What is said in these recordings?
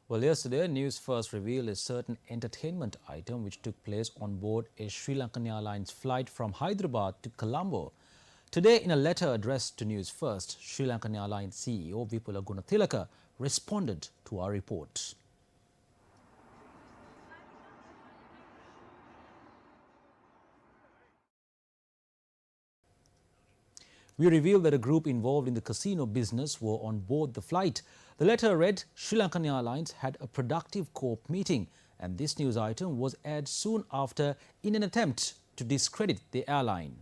Well, yesterday, News First revealed a certain entertainment item which took place on board a Sri Lankan Airlines flight from Hyderabad to Colombo. Today, in a letter addressed to News First, Sri Lankan Airlines CEO Vipula Gunathilaka responded to our report. We revealed that a group involved in the casino business were on board the flight. The letter read, Sri Lankan Airlines had a productive COP meeting, and this news item was aired soon after in an attempt to discredit the airline.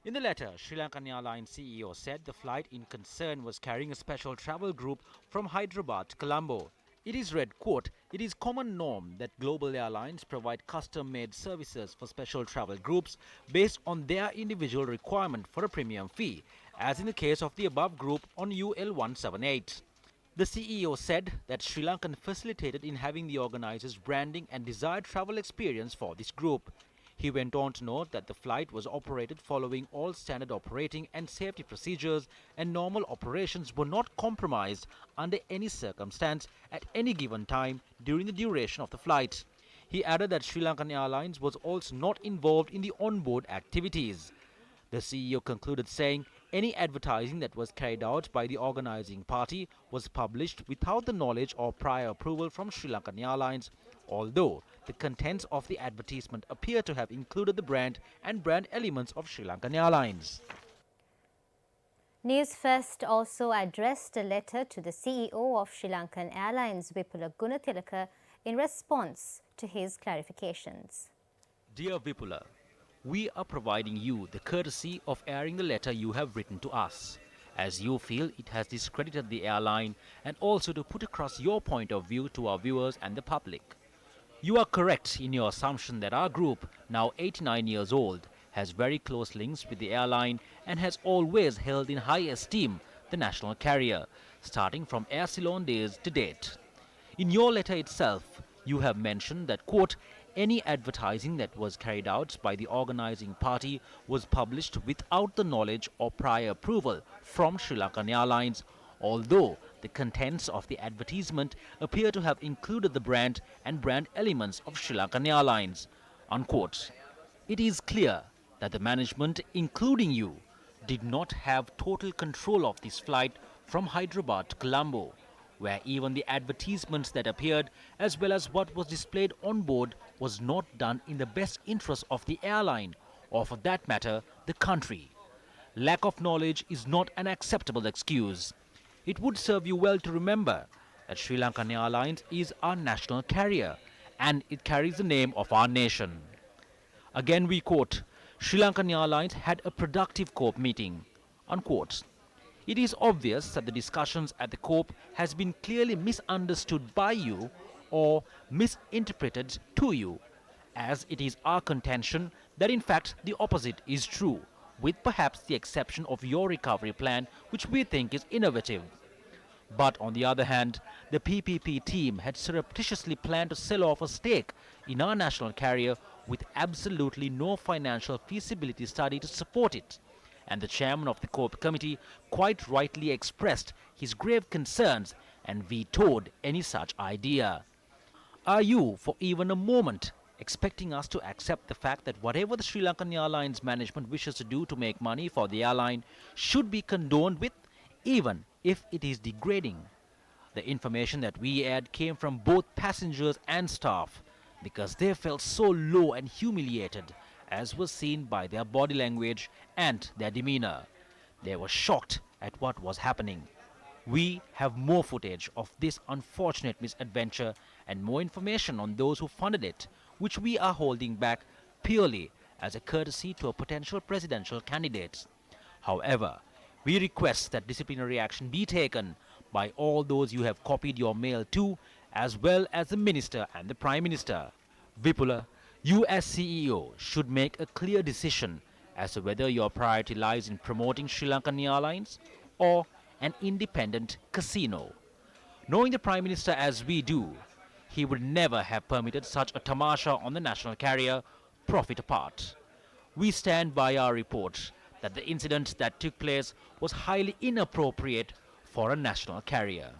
In the letter, Sri Lankan Airlines CEO said the flight in concern was carrying a special travel group from Hyderabad to Colombo. It is read, quote, "It is common norm that global airlines provide custom-made services for special travel groups based on their individual requirement for a premium fee, as in the case of the above group on UL 178. The CEO said that Sri Lankan facilitated in having the organizers' branding and desired travel experience for this group. He went on to note that the flight was operated following all standard operating and safety procedures, and normal operations were not compromised under any circumstance at any given time during the duration of the flight. He added that Sri Lankan Airlines was also not involved in the onboard activities. The CEO concluded saying any advertising that was carried out by the organizing party was published without the knowledge or prior approval from Sri Lankan Airlines, although the contents of the advertisement appear to have included the brand and brand elements of Sri Lankan Airlines. Newsfirst also addressed a letter to the CEO of Sri Lankan Airlines, Vipula Gunathilaka, in response to his clarifications. Dear Vipula, we are providing you the courtesy of airing the letter you have written to us, as you feel it has discredited the airline, and also to put across your point of view to our viewers and the public. You are correct in your assumption that our group, now 89 years old, has very close links with the airline and has always held in high esteem the national carrier, starting from Air Ceylon days to date. In your letter itself, you have mentioned that, quote, any advertising that was carried out by the organizing party was published without the knowledge or prior approval from Sri Lankan Airlines, although the contents of the advertisement appear to have included the brand and brand elements of Sri Lankan Airlines, unquote. It is clear that the management, including you, did not have total control of this flight from Hyderabad to Colombo, where even the advertisements that appeared as well as what was displayed on board was not done in the best interest of the airline or, for that matter, the country. Lack of knowledge is not an acceptable excuse. It would serve you well to remember that Sri Lankan Airlines is our national carrier and it carries the name of our nation. Again we quote, Sri Lankan Airlines had a productive COP meeting, unquote. It is obvious that the discussions at the COP has been clearly misunderstood by you or misinterpreted to you, as it is our contention that in fact the opposite is true, with perhaps the exception of your recovery plan, which we think is innovative. But on the other hand, the PPP team had surreptitiously planned to sell off a stake in our national carrier with absolutely no financial feasibility study to support it. And the chairman of the COP committee quite rightly expressed his grave concerns and vetoed any such idea. Are you, for even a moment, expecting us to accept the fact that whatever the Sri Lankan Airlines management wishes to do to make money for the airline should be condoned with, even if it is degrading? The information that we aired came from both passengers and staff because they felt so low and humiliated, as was seen by their body language and their demeanor. They were shocked at what was happening. We have more footage of this unfortunate misadventure and more information on those who funded it, which we are holding back purely as a courtesy to a potential presidential candidate. However, we request that disciplinary action be taken by all those you have copied your mail to, as well as the Minister and the Prime Minister. Vipula, you as CEO should make a clear decision as to whether your priority lies in promoting Sri Lankan Airlines or an independent casino. Knowing the Prime Minister as we do, he would never have permitted such a tamasha on the national carrier, profit apart. We stand by our report that the incident that took place was highly inappropriate for a national carrier.